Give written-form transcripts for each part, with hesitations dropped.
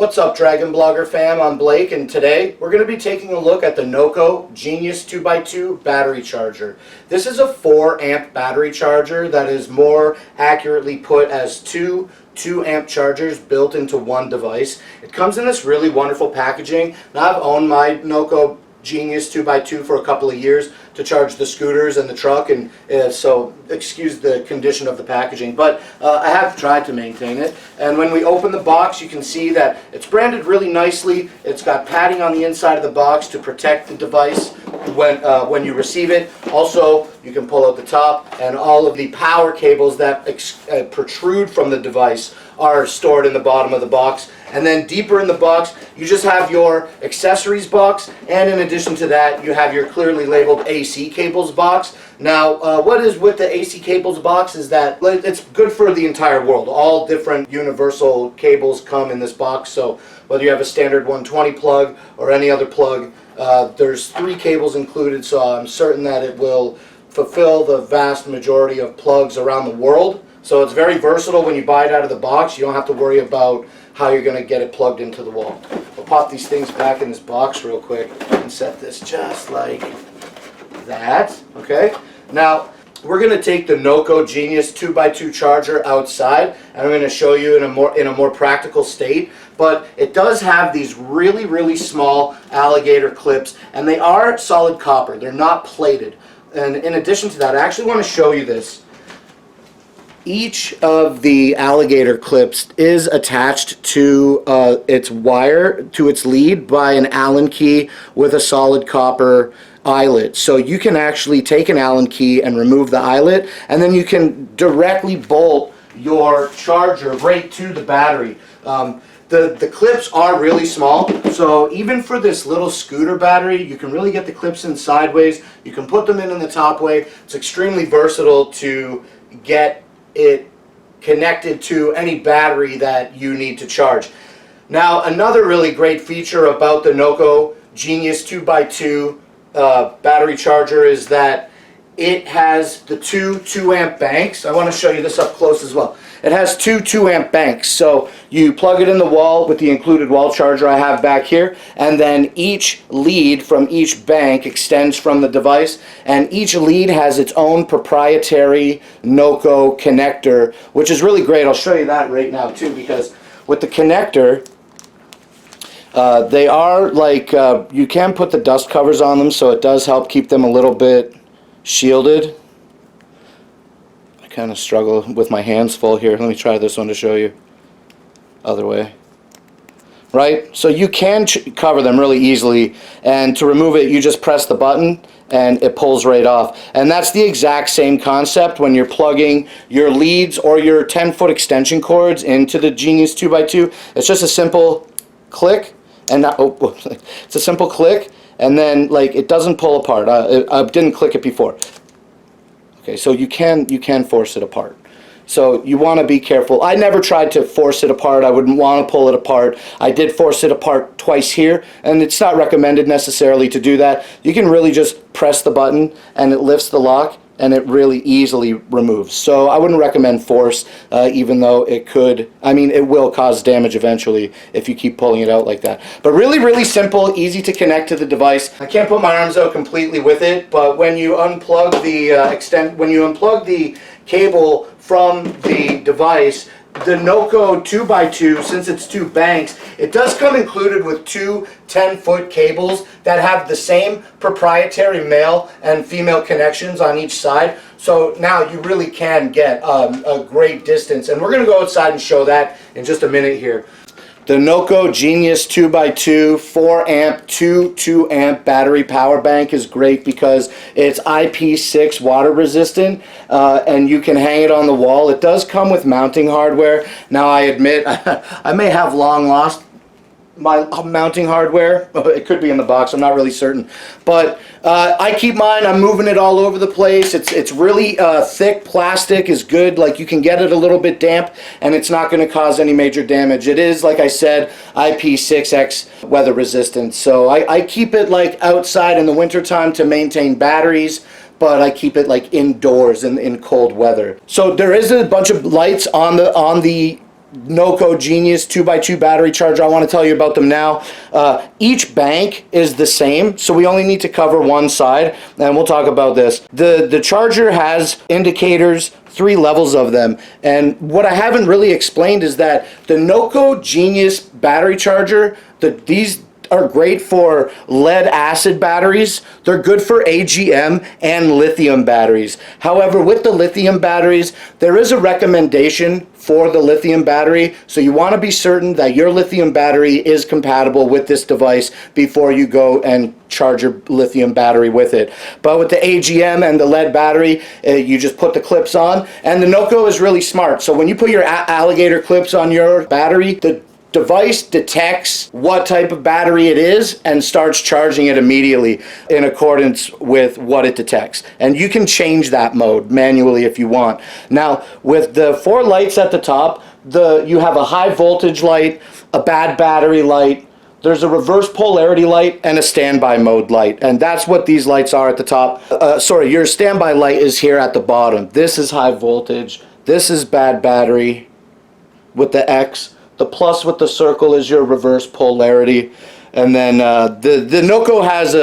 What's up, Dragon Blogger fam? I'm Blake, and today we're going to be taking a look at the NOCO Genius 2x2 Battery Charger. This is a 4 amp battery charger that is more accurately put as two 2-amp chargers built into one device. It comes in this really wonderful packaging. Now, I've owned my NOCO Genius 2x2 for a couple of years to charge the scooters and the truck, and so excuse the condition of the packaging, but I have tried to maintain it. And when we open the box, you can see that it's branded really nicely. It's got padding on the inside of the box to protect the device when you receive it. Also, you can pull out the top, and all of the power cables that protrude from the device are stored in the bottom of the box. And then deeper in the box, you just have your accessories box, and in addition to that, you have your clearly labeled AC cables box. Now, what is with the AC cables box is that it's good for the entire world. All different universal cables come in this box, so whether you have a standard 120 plug or any other plug, there's 3 cables included, so I'm certain that it will fulfill the vast majority of plugs around the world. So it's very versatile. When you buy it out of the box, you don't have to worry about how you're going to get it plugged into the wall. We'll pop these things back in this box real quick and set this just like that. Okay. Now we're going to take the NOCO Genius 2x2 charger outside, and I'm going to show you in a more practical state. But it does have these really small alligator clips, and they are solid copper. They're not plated. And in addition to that, I actually want to show you this. Each of the alligator clips is attached to its wire, to its lead, by an Allen key with a solid copper eyelet. So you can actually take an Allen key and remove the eyelet, and then you can directly bolt your charger right to the battery. The clips are really small, so even for this little scooter battery, you can really get the clips in sideways. You can put them in the top way. It's extremely versatile to get it connected to any battery that you need to charge. Now, another really great feature about the NOCO Genius 2x2 battery charger is that it has the two 2-amp banks. I want to show you this up close as well. It has two 2-amp banks, so you plug it in the wall with the included wall charger I have back here, and then each lead from each bank extends from the device, and each lead has its own proprietary NOCO connector, which is really great. I'll show you that right now too, because with the connector, they are like, you can put the dust covers on them, so it does help keep them a little bit shielded. I kind of struggle with my hands full here. Let me try this one to show you. Other way. Right? So you can cover them really easily, and to remove it, you just press the button and it pulls right off. And that's the exact same concept when you're plugging your leads or your 10-foot extension cords into the Genius 2x2. It's just a simple click, and it's a simple click, and then like it doesn't pull apart. I didn't click it before. Okay, so you can force it apart. So you want to be careful. I never tried to force it apart. I wouldn't want to pull it apart. I did force it apart twice here, and it's not recommended necessarily to do that. You can really just press the button and it lifts the lock, and it really easily removes. So I wouldn't recommend force, even though it could, I mean, it will cause damage eventually if you keep pulling it out like that. But really simple, easy to connect to the device. I can't put my arms out completely with it, but when you unplug the cable from the device, the NOCO 2x2, since it's 2 banks, it does come included with 2 10-foot cables that have the same proprietary male and female connections on each side. So now you really can get a great distance. And we're going to go outside and show that in just a minute here. The NOCO Genius 2x2 4 amp 2 amp battery power bank is great because it's IP6 water resistant, and you can hang it on the wall. It does come with mounting hardware. Now I admit I may have long lost my mounting hardware. It could be in the box, I'm not really certain, but I keep mine. I'm moving it all over the place. It's really thick plastic, is good. Like, you can get it a little bit damp and it's not going to cause any major damage. It is, like I said, IP6X weather resistant, so I keep it like outside in the winter time to maintain batteries, but I keep it like indoors in cold weather. So there is a bunch of lights on the NOCO Genius 2x2 battery charger. I want to tell you about them now. Each bank is the same, so we only need to cover one side, and we'll talk about this. The charger has indicators, 3 levels of them, and what I haven't really explained is that the NOCO Genius battery charger, these are great for lead acid batteries. They're good for AGM and lithium batteries. However, with the lithium batteries, there is a recommendation for the lithium battery, so you want to be certain that your lithium battery is compatible with this device before you go and charge your lithium battery with it. But with the AGM and the lead battery, you just put the clips on, and the NOCO is really smart. So when you put your alligator clips on your battery, the device detects what type of battery it is and starts charging it immediately in accordance with what it detects. And you can change that mode manually if you want. Now, with the 4 lights at the top, you have a high voltage light, a bad battery light, there's a reverse polarity light, and a standby mode light. And that's what these lights are at the top. Your standby light is here at the bottom. This is high voltage. This is bad battery with the X. The plus with the circle is your reverse polarity, and then the NOCO has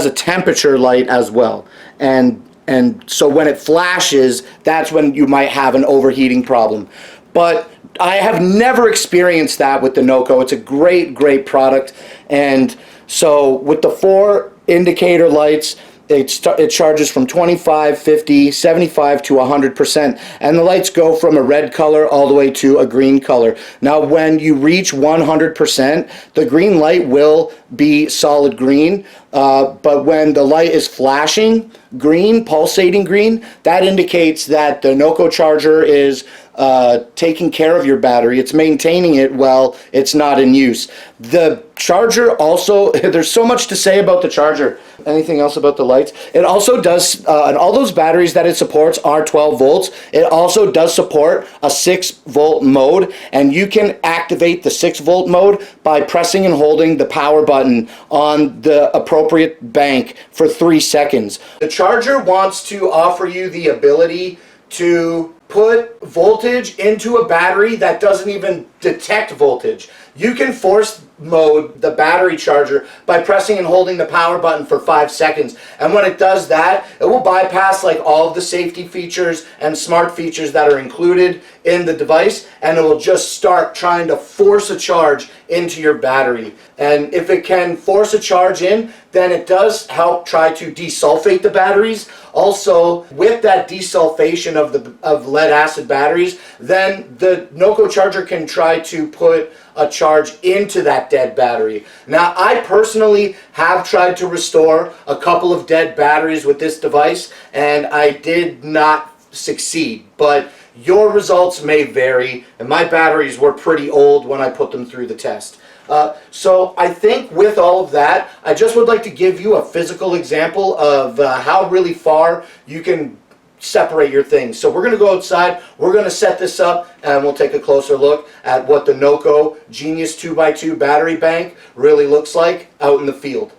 a temperature light as well, and so when it flashes, that's when you might have an overheating problem. But I have never experienced that with the NOCO. It's a great product, and so with the 4 indicator lights, it charges from 25, 50, 75 to 100%, and the lights go from a red color all the way to a green color. Now when you reach 100%, the green light will be solid green, but when the light is flashing green, pulsating green, that indicates that the NOCO charger is taking care of your battery. It's maintaining it while it's not in use. The charger also, there's so much to say about the charger. Anything else about the lights? It also does, and all those batteries that it supports are 12 volts. It also does support a 6-volt mode, and you can activate the 6-volt mode by pressing and holding the power button on the appropriate bank for 3 seconds. The charger wants to offer you the ability to put voltage into a battery that doesn't even detect voltage. You can force mode the battery charger by pressing and holding the power button for 5 seconds, and when it does that, it will bypass like all of the safety features and smart features that are included in the device, and it will just start trying to force a charge into your battery. And if it can force a charge in, then it does help try to desulfate the batteries. Also, with that desulfation of lead acid batteries, then the NOCO charger can try to put a charge into that dead battery. Now, I personally have tried to restore a couple of dead batteries with this device, and I did not succeed, but your results may vary, and my batteries were pretty old when I put them through the test. So I think with all of that, I just would like to give you a physical example of how really far you can separate your things. So we're going to go outside, we're going to set this up, and we'll take a closer look at what the NOCO Genius 2x2 battery bank really looks like out in the field.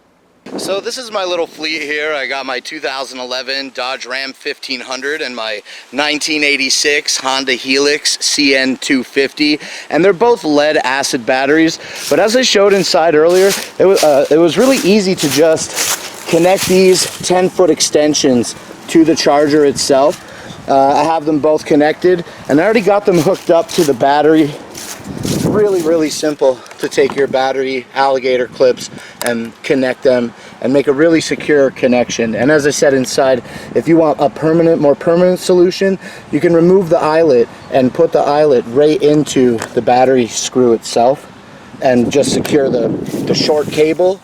So this is my little fleet here. I got my 2011 Dodge Ram 1500 and my 1986 Honda Helix CN250, and they're both lead acid batteries. But as I showed inside earlier, it was really easy to just connect these 10-foot extensions to the charger itself. I have them both connected, and I already got them hooked up to the battery. Really simple to take your battery alligator clips and connect them and make a really secure connection. And as I said inside, if you want a more permanent solution, you can remove the eyelet and put the eyelet right into the battery screw itself and just secure the short cable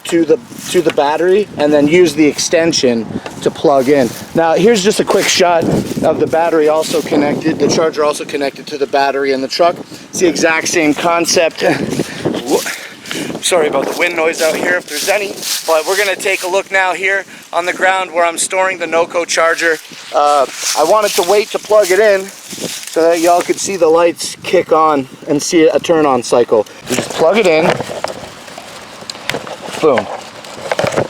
to the battery, and then use the extension to plug in. Now here's just a quick shot of the battery also connected, the charger also connected to the battery in the truck. It's the exact same concept. Sorry about the wind noise out here if there's any, but we're going to take a look now here on the ground where I'm storing the NOCO charger. I wanted to wait to plug it in so that y'all could see the lights kick on and see a turn on cycle. You just plug it in. Boom.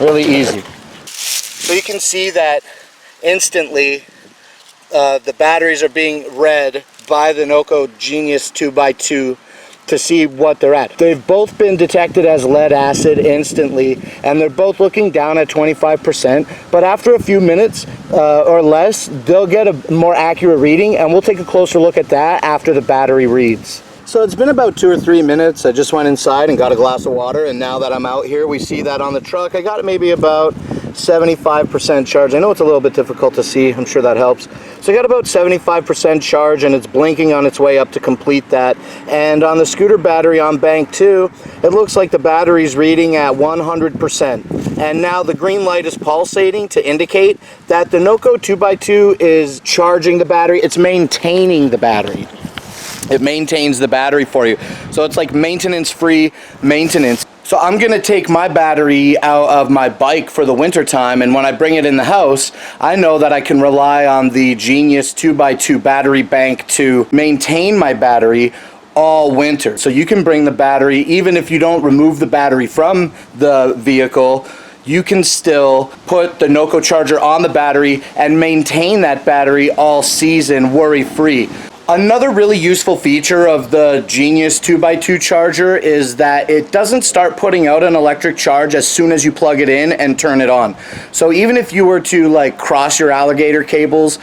Really easy. So you can see that instantly the batteries are being read by the NOCO Genius 2x2 to see what they're at. They've both been detected as lead acid instantly, and they're both looking down at 25%, but after a few minutes or less, they'll get a more accurate reading, and we'll take a closer look at that after the battery reads. So it's been about 2 or 3 minutes. I just went inside and got a glass of water, and now that I'm out here, we see that on the truck. I got maybe about 75% charge. I know it's a little bit difficult to see. I'm sure that helps. So I got about 75% charge, and it's blinking on its way up to complete that. And on the scooter battery on bank 2, it looks like the battery's reading at 100%. And now the green light is pulsating to indicate that the NOCO 2x2 is charging the battery. It's maintaining the battery. It maintains the battery for you. So it's like maintenance-free maintenance. So I'm gonna take my battery out of my bike for the winter time, and when I bring it in the house, I know that I can rely on the Genius 2x2 battery bank to maintain my battery all winter. So you can bring the battery, even if you don't remove the battery from the vehicle, you can still put the NOCO charger on the battery and maintain that battery all season worry-free. Another really useful feature of the Genius 2x2 charger is that it doesn't start putting out an electric charge as soon as you plug it in and turn it on. So even if you were to like cross your alligator cables,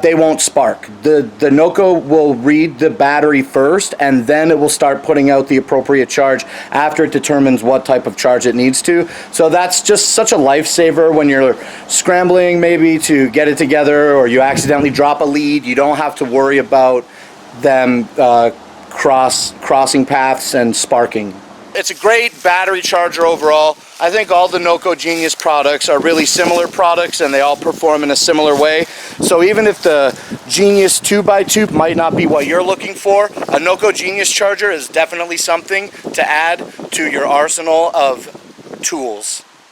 they won't spark. The NOCO will read the battery first, and then it will start putting out the appropriate charge after it determines what type of charge it needs to. So that's just such a lifesaver when you're scrambling maybe to get it together, or you accidentally drop a lead. You don't have to worry about them crossing paths and sparking. It's a great battery charger overall. I think all the NOCO Genius products are really similar products, and they all perform in a similar way. So even if the Genius 2x2 might not be what you're looking for, a NOCO Genius charger is definitely something to add to your arsenal of tools.